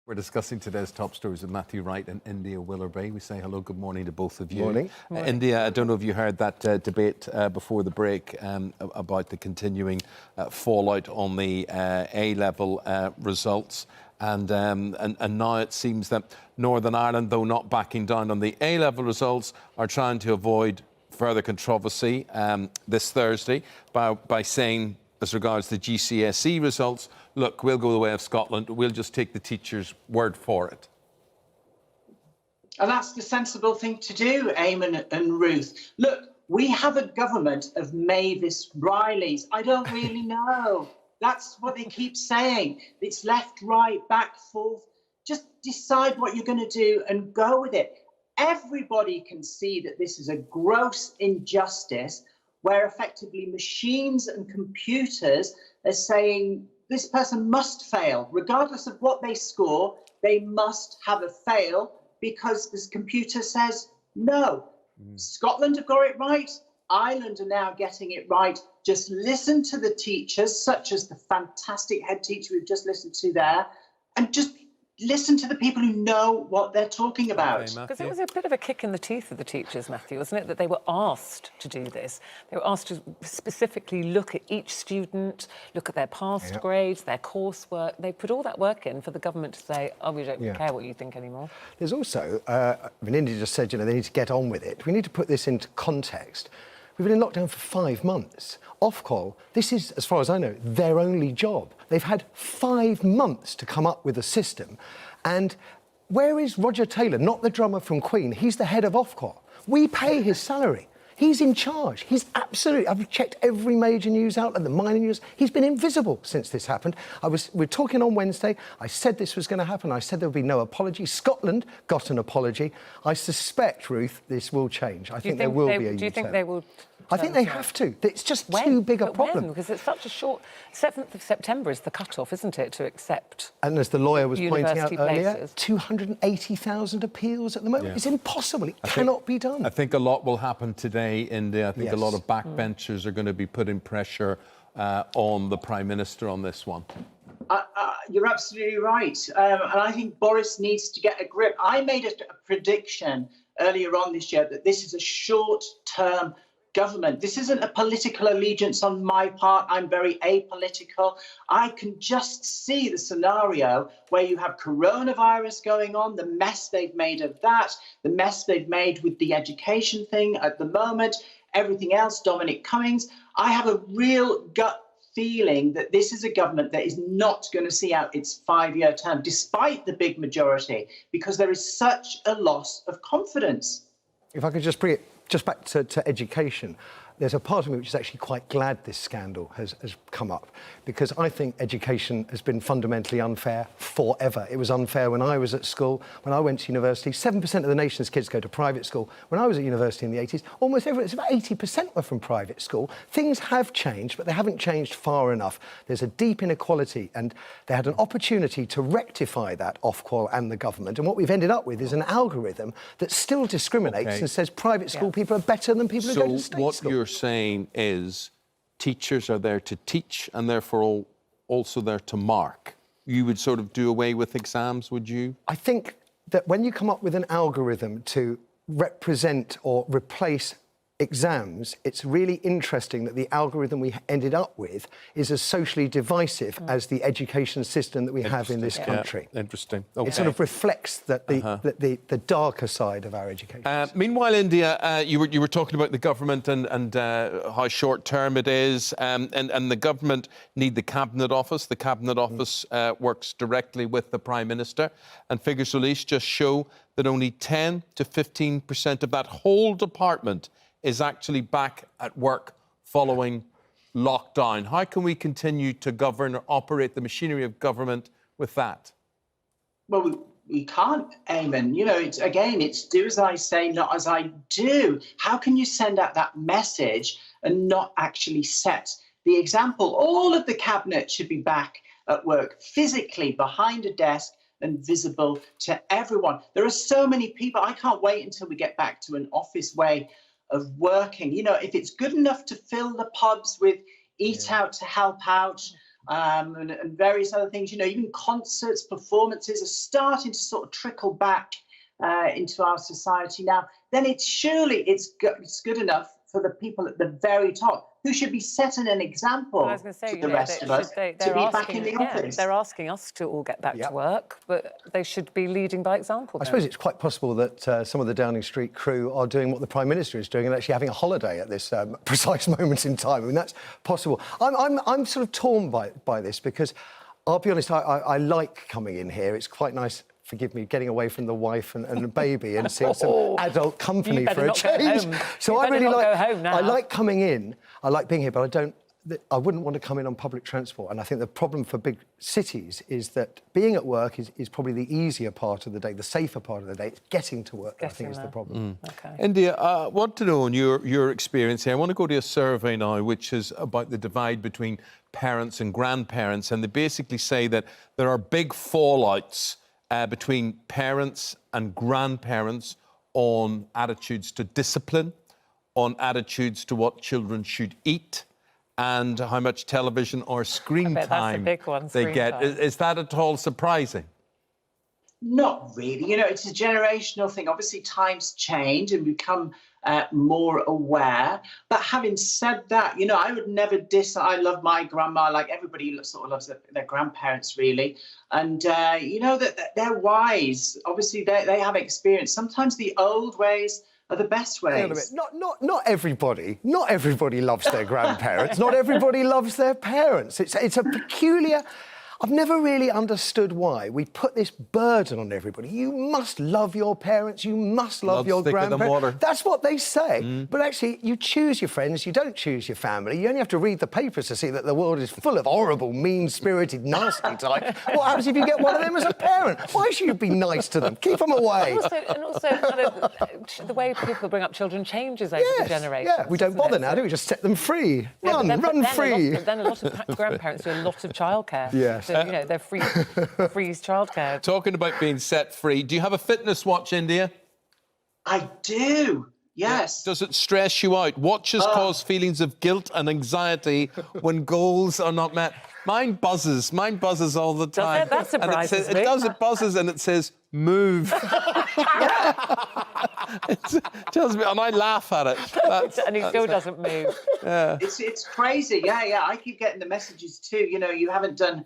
We're discussing today's top stories with Matthew Wright and India Willoughby. We say hello, good morning to both of you. Morning. India, I don't know if you heard that debate before the break about the continuing fallout on the A-level results. And now it seems that Northern Ireland, though not backing down on the A-level results, are trying to avoid further controversy this Thursday by saying, as regards the GCSE results, look, we'll go the way of Scotland. We'll just take the teacher's word for it. And that's the sensible thing to do, Eamonn and Ruth. Look, we have a government of Mavis Rileys. I don't really know. That's what they keep saying. It's left, right, back, forth. Just decide what you're going to do and go with it. Everybody can see that this is a gross injustice where effectively machines and computers are saying this person must fail. Regardless of what they score, they must have a fail because this computer says no. Scotland have got it right. Ireland are now getting it right. Just listen to the teachers, such as the fantastic head teacher we've just listened to there, and just listen to the people who know what they're talking about. Because it was a bit of a kick in the teeth of the teachers, Matthew, wasn't it, that they were asked to do this. They were asked to specifically look at each student, look at their past grades, their coursework. They put all that work in for the government to say, oh, we don't care what you think anymore. There's also, India just said, they need to get on with it. We need to put this into context. We've been in lockdown for 5 months. Ofqual, this is, as far as I know, their only job. They've had 5 months to come up with a system. And where is Roger Taylor, not the drummer from Queen? He's the head of Ofqual. We pay his salary. He's in charge. He's absolutely... I've checked every major news outlet, the minor news. He's been invisible since this happened. We're talking on Wednesday. I said this was going to happen. I said there would be no apology. Scotland got an apology. I suspect, Ruth, this will change. I think there will be a U-turn. Do you think they will... I think they have to. It's just too big a problem. Because it's such a short... 7th of September is the cut-off, isn't it, to accept... And as the lawyer was pointing out earlier, places. 280,000 appeals at the moment. Yeah. It's impossible. It cannot be done. I think a lot will happen today, India. I think a lot of backbenchers are going to be putting pressure on the Prime Minister on this one. You're absolutely right. And I think Boris needs to get a grip. I made a prediction earlier on this year that this is a short-term government. This isn't a political allegiance on my part. I'm very apolitical. I can just see the scenario where you have coronavirus going on, the mess they've made of that, the mess they've made with the education thing at the moment, everything else, Dominic Cummings. I have a real gut feeling that this is a government that is not going to see out its 5-year term, despite the big majority, because there is such a loss of confidence. If I could just bring it back to education, there's a part of me which is actually quite glad this scandal has come up, because I think education has been fundamentally unfair forever. It was unfair when I was at school, when I went to university. 7% of the nation's kids go to private school. When I was at university in the 80s, almost everyone, it's about 80% were from private school. Things have changed, but they haven't changed far enough. There's a deep inequality, and they had an opportunity to rectify that, Ofqual and the government. And what we've ended up with is an algorithm that still discriminates and says private school people are better than people who go to state school. So what you're saying is teachers are there to teach and therefore also there to mark. You would sort of do away with exams, would you? I think that when you come up with an algorithm to represent or replace exams, it's really interesting that the algorithm we ended up with is as socially divisive as the education system that we have in this country. Interesting. It sort of reflects that the darker side of our education system. Meanwhile, India, you were talking about the government and how short term it is, and the government need the Cabinet Office. The Cabinet Office works directly with the Prime Minister, and figures released just show that only 10 to 15% of that whole department is actually back at work following lockdown. How can we continue to govern or operate the machinery of government with that? Well, we can't, Eamonn. It's do as I say, not as I do. How can you send out that message and not actually set the example? All of the Cabinet should be back at work, physically behind a desk and visible to everyone. There are so many people. I can't wait until we get back to an office way of working. If it's good enough to fill the pubs with eat out to help out, and various other things. You know, even concerts, performances are starting to sort of trickle back into our society now. Then it's good enough for the people at the very top, who should be setting an example Well, I was going to say, to the rest of us to be back in the office. They're asking us to all get back to work, but they should be leading by example. I suppose it's quite possible that some of the Downing Street crew are doing what the Prime Minister is doing and actually having a holiday at this precise moment in time. I mean, that's possible. I'm sort of torn by this because, I'll be honest, I like coming in here. It's quite nice, forgive me, getting away from the wife and the baby and seeing some adult company for a change. So I really like coming in. I like being here, but I wouldn't want to come in on public transport. And I think the problem for big cities is that being at work is probably the easier part of the day, the safer part of the day. It's getting to work, I think, is the problem. Okay. India, I want to know, in your experience here, I want to go to a survey now, which is about the divide between parents and grandparents. And they basically say that there are big fallouts between parents and grandparents on attitudes to discipline, on attitudes to what children should eat, and how much television or screen time they get. Is that at all surprising? Not really. You know, it's a generational thing. Obviously, times change and become more aware. But having said that, you know, I would never I love my grandma, like everybody sort of loves their grandparents, really. And, you know, that they're wise. Obviously, they have experience. Sometimes the old ways are the best ways. Not everybody loves their grandparents. Not everybody loves their parents. It's a peculiar... I've never really understood why we put this burden on everybody. You must love your parents, you must love your grandparents. That's what they say. But actually, you choose your friends, you don't choose your family. You only have to read the papers to see that the world is full of horrible, mean-spirited, nasty types. What happens if you get one of them as a parent? Why should you be nice to them? Keep them away. And also kind of, the way people bring up children changes over the generations. Yeah, we don't bother now, do we? Just set them free. Run free. Then a lot of grandparents do a lot of childcare. Yes. So, you know, they're freeze childcare. Talking about being set free, do you have a fitness watch, India? I do, yes. Does it stress you out? Watches cause feelings of guilt and anxiety when goals are not met. Mine buzzes all the time. That surprises me. It buzzes and it says, move. It tells me, and I laugh at it. And he still doesn't move. Yeah. It's crazy, yeah. I keep getting the messages too, you know, you haven't done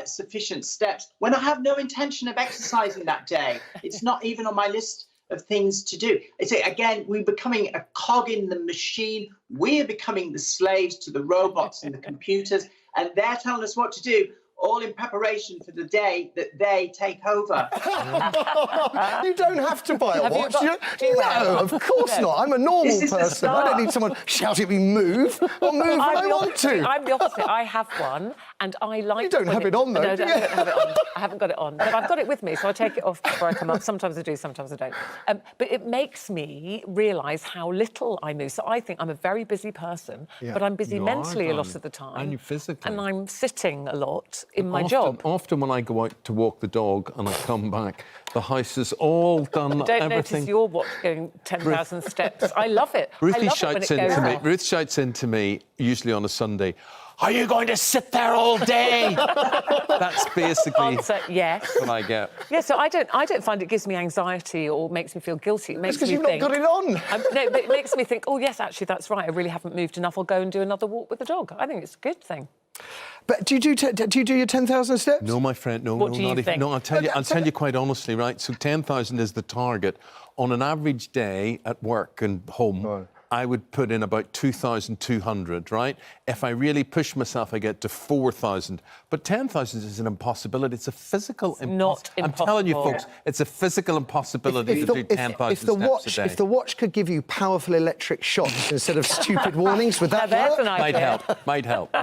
sufficient steps, when I have no intention of exercising that day. It's not even on my list of things to do. It's again, we're becoming a cog in the machine. We're becoming the slaves to the robots and the computers, and they're telling us what to do, all in preparation for the day that they take over. You don't have to buy a watch. No, of course not. I'm a normal person. I don't need someone shouting at me, move. I'll move when I want to. I'm the opposite. I have one, and I like... You don't have it on, though, No, I don't have it on. I haven't got it on. But I've got it with me, so I take it off before I come up. Sometimes I do, sometimes I don't. But it makes me realise how little I move. So I think I'm a very busy person, but I'm busy mentally a lot of the time. And you physically. And I'm sitting a lot in my job. Often when I go out to walk the dog and I come back, the house is all done. I don't notice your watch going 10,000 steps. I love it. Ruth shouts into me, usually on a Sunday, "Are you going to sit there all day?" That's basically yes. what I get. Yeah, so I don't find it gives me anxiety or makes me feel guilty. It makes me think... because you've not got it on. No, but it makes me think, oh, yes, actually, that's right. I really haven't moved enough. I'll go and do another walk with the dog. I think it's a good thing. But do you do your 10,000 steps? No, my friend, no. What do you think? No, I'll tell you quite honestly, right? So 10,000 is the target. On an average day at work and home, I would put in about 2,200, right? If I really push myself, I get to 4,000. But 10,000 is an impossibility. It's a physical impossibility. I'm telling you, folks, it's a physical impossibility to do 10,000 steps a day. If the watch could give you powerful electric shocks instead of stupid warnings, would that work? Might help.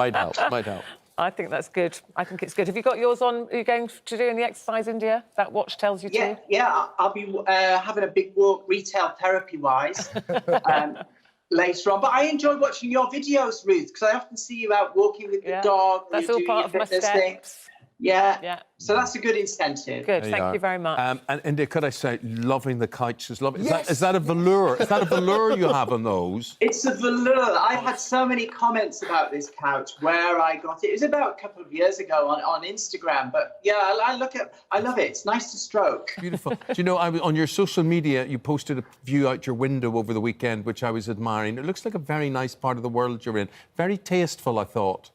I think that's good. I think it's good. Have you got yours on? Are you going to do any exercise, India? That watch tells you to? Yeah, I'll be having a big walk, retail therapy-wise, later on. But I enjoy watching your videos, Ruth, because I often see you out walking with the dog. That's all part of my steps. Yeah. So that's a good incentive. Good, There thank you very much. And India, could I say, loving the couches. Yes. Is that a velour? Is that a velour you have on those? It's a velour. I've had so many comments about this couch, where I got it. It was about a couple of years ago on Instagram. But yeah, I love it. It's nice to stroke. Beautiful. Do you know, on your social media, you posted a view out your window over the weekend, which I was admiring. It looks like a very nice part of the world you're in. Very tasteful, I thought.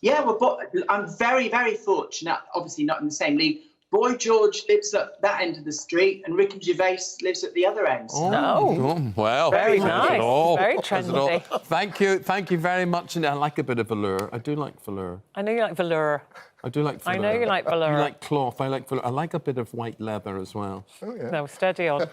Yeah, well, I'm very, very fortunate. Obviously, not in the same league. Boy George lives at that end of the street, and Rick and Gervais lives at the other end. Well, Very says it nice. all. Very Says it all. trendy. Thank you very much. And I like a bit of velour. I do like velour. I know you like velour. I do like velour. I know you like velour. You like cloth. I like velour. I like a bit of white leather as well. No, steady on.